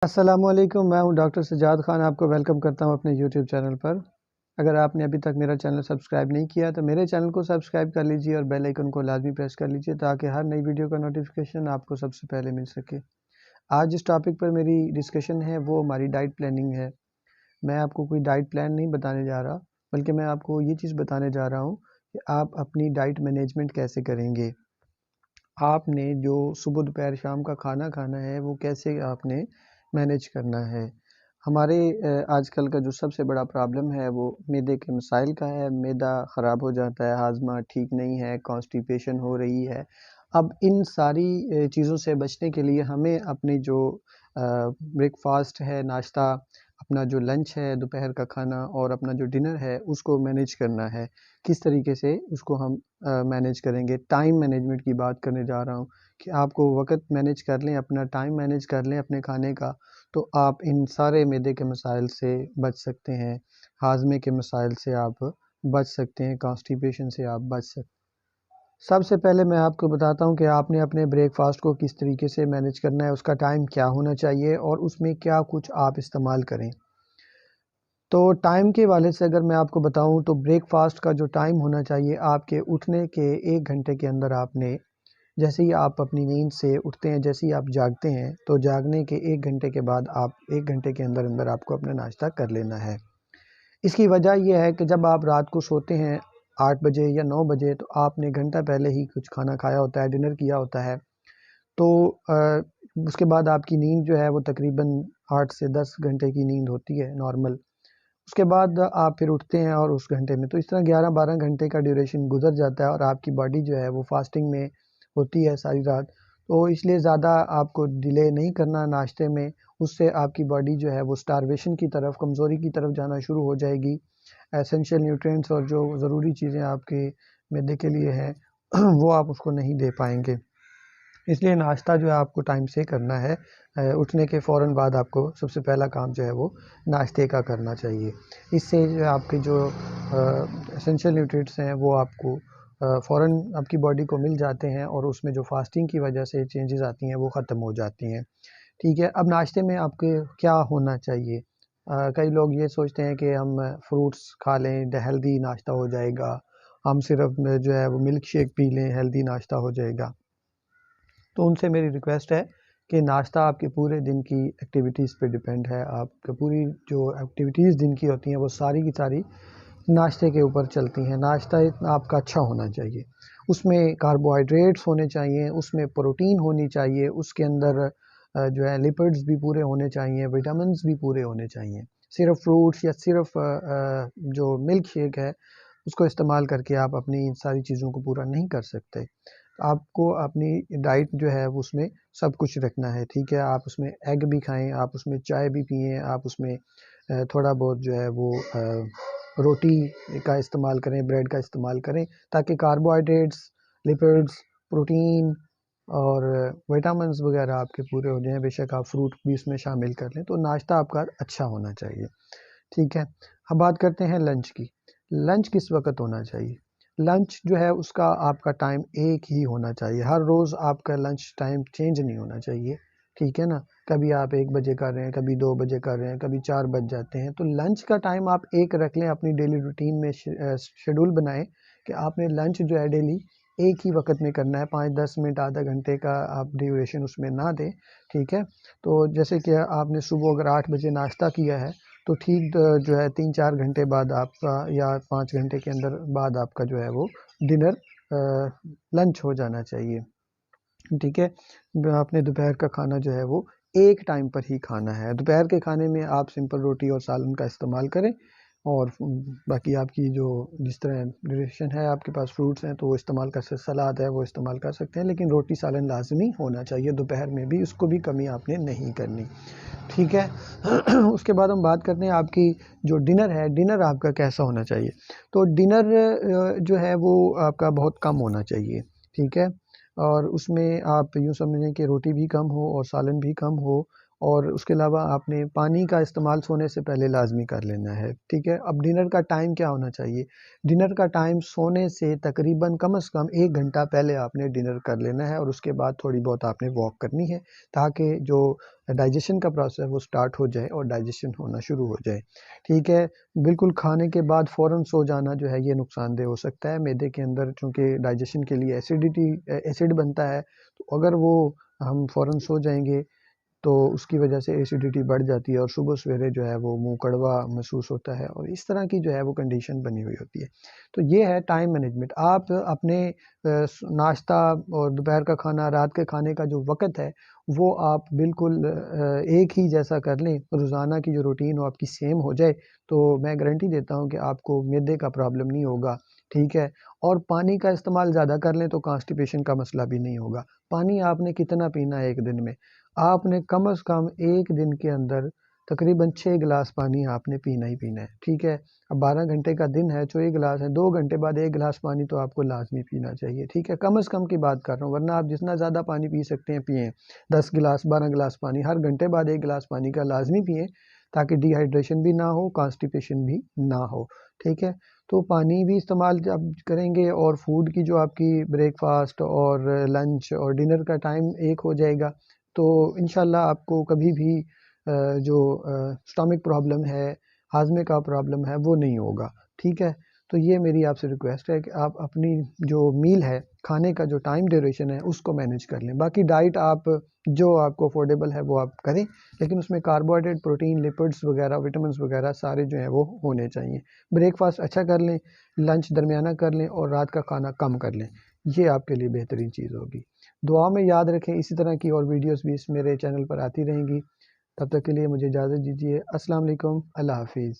अस्सलामुअलैकुम, मैं हूं डॉक्टर सज्जाद खान। आपको वेलकम करता हूं अपने यूट्यूब चैनल पर। अगर आपने अभी तक मेरा चैनल सब्सक्राइब नहीं किया तो मेरे चैनल को सब्सक्राइब कर लीजिए और बेल आइकन को लाजमी प्रेस कर लीजिए ताकि हर नई वीडियो का नोटिफिकेशन आपको सबसे पहले मिल सके। आज जिस टॉपिक पर मेरी डिस्कशन है वो हमारी डाइट प्लानिंग है। मैं आपको कोई डाइट प्लान नहीं बताने जा रहा, बल्कि मैं आपको ये चीज़ बताने जा रहा हूँ कि आप अपनी डाइट मैनेजमेंट कैसे करेंगे। आपने जो सुबह दोपहर शाम का खाना खाना है वो कैसे आपने मैनेज करना है। हमारे आजकल का जो सबसे बड़ा प्रॉब्लम है वो मैदे के मसाइल का है। मैदा ख़राब हो जाता है, हाजमा ठीक नहीं है, कॉन्स्टिपेशन हो रही है। अब इन सारी चीज़ों से बचने के लिए हमें अपनी जो ब्रेकफास्ट है, नाश्ता, अपना जो लंच है, दोपहर का खाना और अपना जो डिनर है उसको मैनेज करना है। किस तरीके से उसको हम मैनेज करेंगे। टाइम मैनेजमेंट की बात करने जा रहा हूँ कि आपको वक़्त मैनेज कर लें, अपना टाइम मैनेज कर लें अपने खाने का, तो आप इन सारे मैदे के मसाइल से बच सकते हैं, हाज़मे के मसाइल से आप बच सकते हैं, कॉन्स्टिपेशन से आप बच सकते हैं। सबसे पहले मैं आपको बताता हूँ कि आपने अपने ब्रेकफ़ास्ट को किस तरीके से मैनेज करना है, उसका टाइम क्या होना चाहिए और उसमें क्या कुछ आप इस्तेमाल करें। तो टाइम के हवाले से अगर मैं आपको बताऊँ तो ब्रेकफ़ास्ट का जो टाइम होना चाहिए, आपके उठने के 1 घंटे के अंदर आपने, जैसे ही आप अपनी नींद से उठते हैं, जैसे ही आप जागते हैं, तो जागने के 1 घंटे के बाद आप 1 घंटे के अंदर-अंदर आपको अपना नाश्ता कर लेना है। इसकी वजह ये है कि जब आप रात को सोते हैं 8 बजे या 9 बजे, तो आपने घंटा पहले ही कुछ खाना खाया होता है, डिनर किया होता है। तो उसके बाद आपकी नींद जो है वो तकरीबन 8 से 10 घंटे की नींद होती है नॉर्मल। उसके बाद आप फिर उठते हैं और उस घंटे में तो इस तरह 11-12 घंटे का ड्यूरेशन गुज़र जाता है और आपकी बॉडी जो है वो फास्टिंग में होती है सारी रात। तो इसलिए ज़्यादा आपको डिले नहीं करना नाश्ते में, उससे आपकी बॉडी जो है वो स्टारवेशन की तरफ, कमज़ोरी की तरफ जाना शुरू हो जाएगी। एसेंशियल न्यूट्रिएंट्स और जो ज़रूरी चीज़ें आपके मैदे के लिए हैं वो आप उसको नहीं दे पाएँगे। इसलिए नाश्ता जो है आपको टाइम से करना है। उठने के फ़ौरन बाद आपको सबसे पहला काम जो है वो नाश्ते का करना चाहिए। इससे जो है आपके जो एसेंशियल न्यूट्रिएंट्स हैं वो आपको फ़ौरन आपकी बॉडी को मिल जाते हैं और उसमें जो फास्टिंग की वजह से चेंजेस आती हैं वो ख़त्म हो जाती हैं। ठीक है, अब नाश्ते में आपके क्या होना चाहिए? कई लोग ये सोचते हैं कि हम फ्रूट्स खा लें, हेल्दी नाश्ता हो जाएगा। हम सिर्फ़ जो है वो मिल्क शेक पी लें, हेल्दी नाश्ता हो जाएगा। तो उनसे मेरी रिक्वेस्ट है कि नाश्ता आपके पूरे दिन की एक्टिविटीज़ पे डिपेंड है। आपकी पूरी जो एक्टिविटीज़ दिन की होती हैं वो सारी की सारी नाश्ते के ऊपर चलती हैं। नाश्ता इतना आपका अच्छा होना चाहिए। उसमें कार्बोहाइड्रेट्स होने चाहिए, उसमें प्रोटीन होनी चाहिए, उसके अंदर जो है लिपिड्स भी पूरे होने चाहिए, विटामिन्स भी पूरे होने चाहिए। सिर्फ़ फ्रूट्स या सिर्फ़ जो मिल्क शेक है उसको इस्तेमाल करके आप अपनी इन सारी चीज़ों को पूरा नहीं कर सकते। आपको अपनी डाइट जो है वो उसमें सब कुछ रखना है, ठीक है? आप उसमें एग भी खाएँ, आप उसमें चाय भी पिएँ, आप उसमें थोड़ा बहुत जो है वो रोटी का इस्तेमाल करें, ब्रेड का इस्तेमाल करें ताकि कार्बोहाइड्रेट्स, लिपिड्स, प्रोटीन और विटामिन्स वगैरह आपके पूरे हो जाएँ। बेशक आप फ्रूट भी इसमें शामिल कर लें, तो नाश्ता आपका अच्छा होना चाहिए, ठीक है? अब बात करते हैं लंच की। लंच किस वक़्त होना चाहिए? लंच जो है उसका आपका टाइम एक ही होना चाहिए। हर रोज़ आपका लंच टाइम चेंज नहीं होना चाहिए, ठीक है ना? कभी आप 1 बजे कर रहे हैं, कभी 2 बजे कर रहे हैं, कभी 4 बज जाते हैं। तो लंच का टाइम आप एक रख लें, अपनी डेली रूटीन में शेड्यूल बनाएँ कि आपने लंच जो है डेली एक ही वक़्त में करना है। 5-10 मिनट, आधा घंटे का आप ड्यूरेशन उसमें ना दें, ठीक है? तो जैसे कि आपने सुबह अगर 8 बजे नाश्ता किया है तो ठीक जो है 3-4 घंटे बाद आपका या 5 घंटे के अंदर बाद आपका जो है वो डिनर लंच हो जाना चाहिए, ठीक है? आपने दोपहर का खाना जो है वो एक टाइम पर ही खाना है। दोपहर के खाने में आप सिंपल रोटी और सालन का इस्तेमाल करें और बाकी आपकी जो जिस तरह ड्यूरेशन है आपके पास फ्रूट्स हैं तो वो इस्तेमाल कर सकते, सलाद है वो इस्तेमाल कर सकते हैं, लेकिन रोटी सालन लाज़मी होना चाहिए दोपहर में भी, उसको भी कमी आपने नहीं करनी। ठीक है। उसके बाद हम बात करते हैं आपकी जो डिनर है, डिनर आपका कैसा होना चाहिए। तो डिनर जो है वो आपका बहुत कम होना चाहिए, ठीक है। और उसमें आप यूँ समझें कि रोटी भी कम हो और सालन भी कम हो और उसके अलावा आपने पानी का इस्तेमाल सोने से पहले लाज़मी कर लेना है, ठीक है। अब डिनर का टाइम क्या होना चाहिए? डिनर का टाइम सोने से तकरीबन कम से कम 1 घंटा पहले आपने डिनर कर लेना है और उसके बाद थोड़ी बहुत आपने वॉक करनी है, ताकि जो डाइजेशन का प्रोसेस है वो स्टार्ट हो जाए और डाइजेशन होना शुरू हो जाए, ठीक है। बिल्कुल खाने के बाद फ़ौरन सो जाना जो है ये नुकसानदेह हो सकता है। मैदे के अंदर चूँकि डाइजेशन के लिए एसिड बनता है, तो अगर वो हम फ़ौरन सो जाएँगे तो उसकी वजह से एसिडिटी बढ़ जाती है और सुबह सवेरे जो है वो मुँह कड़वा महसूस होता है और इस तरह की जो है वो कंडीशन बनी हुई होती है। तो ये है टाइम मैनेजमेंट। आप अपने नाश्ता और दोपहर का खाना, रात के खाने का जो वक़्त है, वो आप बिल्कुल एक ही जैसा कर लें, रोज़ाना की जो रूटीन हो आपकी सेम हो जाए, तो मैं गारंटी देता हूँ कि आपको मैदे का प्रॉब्लम नहीं होगा, ठीक है। और पानी का इस्तेमाल ज़्यादा कर लें तो कॉन्स्टिपेशन का मसला भी नहीं होगा। पानी आपने कितना पीना है 1 दिन में? आपने कम से कम 1 दिन के अंदर तकरीबन 6 गिलास पानी आपने पीना ही पीना है, ठीक है। अब 12 घंटे का दिन है, 24 गिलास है, 2 घंटे बाद 1 गिलास पानी तो आपको लाज़मी पीना चाहिए, ठीक है। कम से कम की बात कर रहा हूँ, वरना आप जितना ज़्यादा पानी पी सकते हैं पिएँ। 10 गिलास, 12 गिलास पानी हर घंटे बाद 1 गिलास पानी का लाज़मी पिएँ, ताकि डिहाइड्रेशन भी ना हो, कॉन्स्टिपेशन भी ना हो, ठीक है। तो पानी भी इस्तेमाल जब करेंगे और फूड की जो आपकी ब्रेकफ़ास्ट और लंच और डिनर का टाइम एक हो जाएगा, तो इंशाल्लाह आपको कभी भी जो स्टमक प्रॉब्लम है, हाज़मे का प्रॉब्लम है, वो नहीं होगा, ठीक है। तो ये मेरी आपसे रिक्वेस्ट है कि आप अपनी जो मील है, खाने का जो टाइम ड्यूरेशन है, उसको मैनेज कर लें। बाकी डाइट आप जो आपको अफोर्डेबल है, वो आप करें, लेकिन उसमें कार्बोहाइड्रेट, प्रोटीन, लिपिड्स वगैरह, विटामिन्स वगैरह सारे जो हैं वो होने चाहिए। ब्रेकफ़ास्ट अच्छा कर लें, लंच दरमियाना कर लें और रात का खाना कम कर लें। ये आपके लिए बेहतरीन चीज़ होगी। दुआ में याद रखें, इसी तरह की और वीडियोज़ भी इस मेरे चैनल पर आती रहेंगी। तब तक के लिए मुझे इजाज़त दीजिए। अस्सलाम वालेकुम, अल्लाह हाफ़िज़।